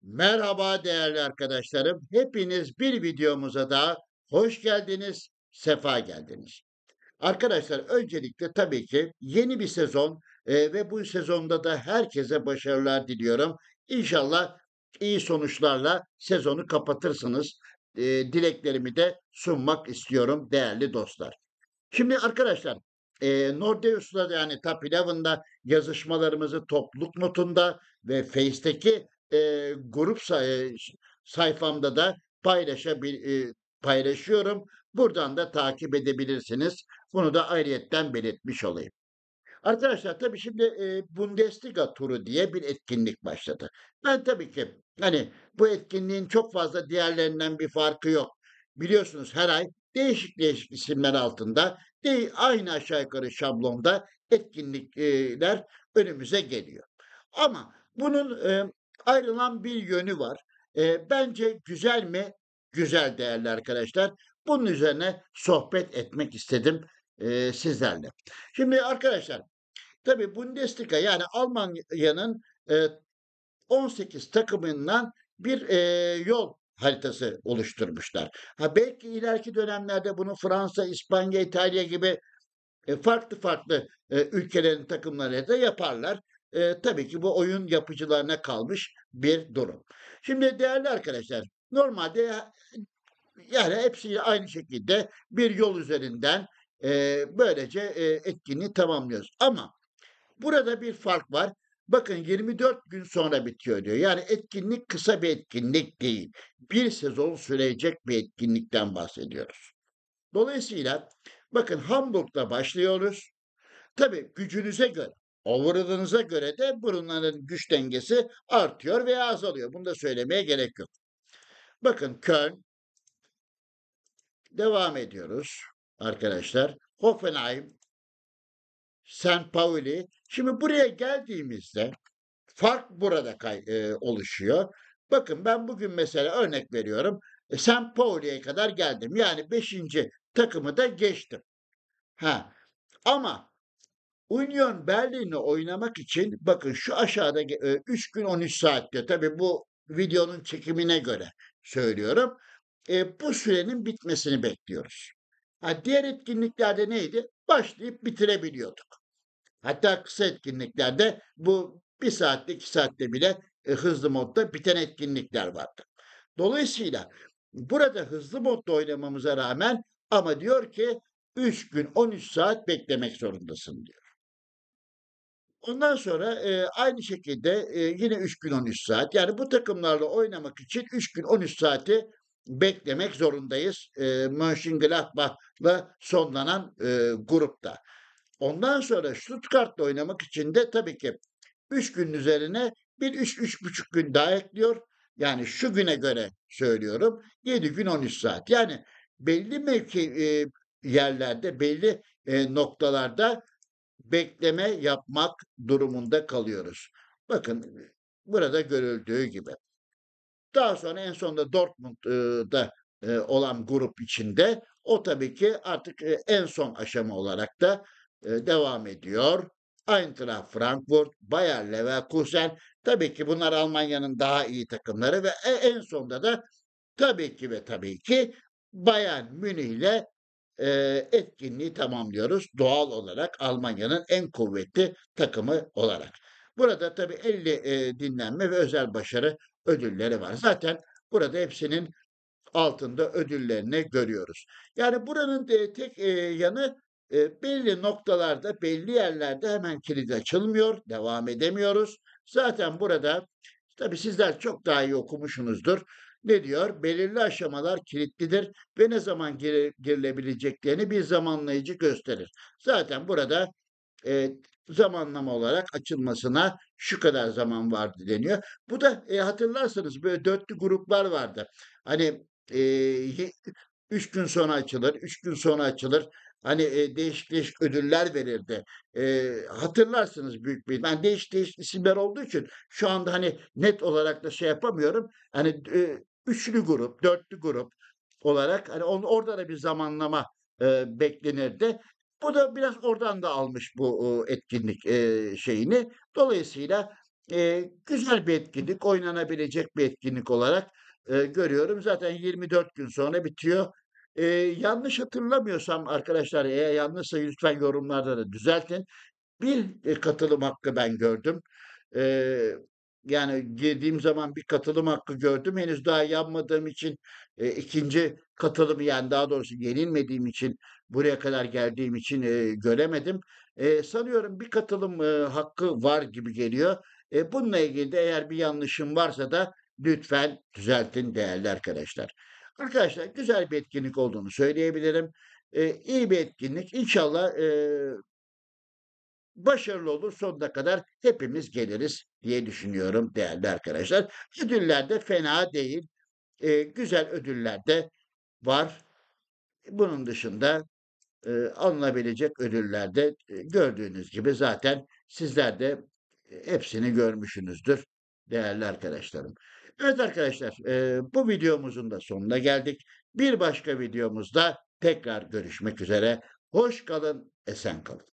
Merhaba değerli arkadaşlarım. Hepiniz bir videomuza daha hoş geldiniz, sefa geldiniz. Arkadaşlar öncelikle tabii ki yeni bir sezon ve bu sezonda da herkese başarılar diliyorum. İnşallah iyi sonuçlarla sezonu kapatırsınız. Dileklerimi de sunmak istiyorum değerli dostlar. Şimdi arkadaşlar, Nordeus'la yani Top 11'da yazışmalarımızı topluluk notunda ve Face'teki, grup sayfamda da paylaşıyorum. Buradan da takip edebilirsiniz. Bunu da ayrıyetten belirtmiş olayım. Arkadaşlar tabii şimdi, Bundesliga turu diye bir etkinlik başladı. Ben tabii ki, hani, bu etkinliğin çok fazla diğerlerinden bir farkı yok. Biliyorsunuz her ay değişik değişik isimler altında aynı aşağı yukarı şablonda etkinlikler önümüze geliyor. Ama bunun, ayrılan bir yönü var. Bence güzel mi? Güzel değerli arkadaşlar. Bunun üzerine sohbet etmek istedim, sizlerle. Şimdi arkadaşlar, tabii Bundesliga yani Almanya'nın, eee, 18 takımından bir, yol haritası oluşturmuşlar. Ha, belki ileriki dönemlerde bunu Fransa, İspanya, İtalya gibi, farklı farklı, ülkelerin takımları da yaparlar. Tabii ki bu oyun yapıcılarına kalmış bir durum. Şimdi değerli arkadaşlar, normalde yani hepsi aynı şekilde bir yol üzerinden, böylece, etkinliği tamamlıyoruz. Ama burada bir fark var. Bakın 24 gün sonra bitiyor diyor. Yani etkinlik kısa bir etkinlik değil. Bir sezon sürecek bir etkinlikten bahsediyoruz. Dolayısıyla bakın Hamburg'da başlıyoruz. Tabii gücünüze göre, overall'ınıza göre de bunların güç dengesi artıyor veya azalıyor. Bunu da söylemeye gerek yok. Bakın Köln, devam ediyoruz arkadaşlar. Hoffenheim, St. Pauli. Şimdi buraya geldiğimizde fark burada oluşuyor. Bakın ben bugün mesela örnek veriyorum. St. Pauli'ye kadar geldim. Yani beşinci takımı da geçtim. Ha. Ama Union Berlin'le oynamak için bakın şu aşağıda 3 gün 13 saat diyor. Tabii bu videonun çekimine göre söylüyorum. Bu sürenin bitmesini bekliyoruz. Ha, diğer etkinliklerde neydi? Başlayıp bitirebiliyorduk. Hatta kısa etkinliklerde bu bir saatte 2 saatte bile hızlı modda biten etkinlikler vardı. Dolayısıyla burada hızlı modda oynamamıza rağmen ama diyor ki 3 gün 13 saat beklemek zorundasın diyor. Ondan sonra, aynı şekilde, yine 3 gün 13 saat. Yani bu takımlarla oynamak için 3 gün 13 saati beklemek zorundayız, Mönchengladbach'la sonlanan, grupta. Ondan sonra Stuttgart'la oynamak için de tabii ki 3 günün üzerine bir 3-3,5 gün daha ekliyor. Yani şu güne göre söylüyorum, 7 gün 13 saat. Yani belli yerlerde, belli, noktalarda bekleme yapmak durumunda kalıyoruz. Bakın, burada görüldüğü gibi. Daha sonra en sonunda Dortmund'da olan grup içinde o tabii ki artık, en son aşama olarak da, devam ediyor. Eintracht Frankfurt, Bayer Leverkusen, tabii ki bunlar Almanya'nın daha iyi takımları ve en sonda da tabii ki ve tabii ki Bayern Münih'le, etkinliği tamamlıyoruz doğal olarak Almanya'nın en kuvvetli takımı olarak. Burada tabii 50, dinlenme ve özel başarı ödülleri var. Zaten burada hepsinin altında ödüllerini görüyoruz. Yani buranın, tek, yanı, belli noktalarda, belli yerlerde hemen kilit açılmıyor, devam edemiyoruz. Zaten burada tabii sizler çok daha iyi okumuşsunuzdur. Ne diyor? Belirli aşamalar kilitlidir ve ne zaman girilebileceklerini bir zamanlayıcı gösterir. Zaten burada, zamanlama olarak açılmasına şu kadar zaman vardı deniyor. Bu da, hatırlarsanız böyle dörtlü gruplar vardı. Hani, ye 3 gün sonra açılır, 3 gün sonra açılır. Hani, değişik değişik ödüller verirdi. Hatırlarsınız büyük bir ben değişik değişik isimler olduğu için şu anda, hani, net olarak da şey yapamıyorum. Hani, üçlü grup, dörtlü grup olarak, hani, orada da bir zamanlama, beklenirdi. Bu da biraz oradan da almış bu, etkinlik, şeyini. Dolayısıyla Güzel bir etkinlik, oynanabilecek bir etkinlik olarak, görüyorum. Zaten 24 gün sonra bitiyor. Yanlış hatırlamıyorsam arkadaşlar, eğer yanlışsa lütfen yorumlarda da düzeltin. Bir, katılım hakkı ben gördüm. Eee, Yani girdiğim zaman bir katılım hakkı gördüm. Henüz daha yanmadığım için, 2'nci katılımı, yani daha doğrusu yenilmediğim için, buraya kadar geldiğim için, göremedim. Sanıyorum bir katılım, hakkı var gibi geliyor. Bununla ilgili de eğer bir yanlışım varsa da lütfen düzeltin değerli arkadaşlar. Arkadaşlar, güzel bir etkinlik olduğunu söyleyebilirim. İyi bir etkinlik. İnşallah, başarılı olur, sonuna kadar hepimiz geliriz diye düşünüyorum değerli arkadaşlar. Ödüller de fena değil. Güzel ödüller de var. Bunun dışında, alınabilecek ödüller de, gördüğünüz gibi zaten sizler de, hepsini görmüşsünüzdür değerli arkadaşlarım. Evet arkadaşlar, bu videomuzun da sonuna geldik. Bir başka videomuzda tekrar görüşmek üzere. Hoş kalın, esen kalın.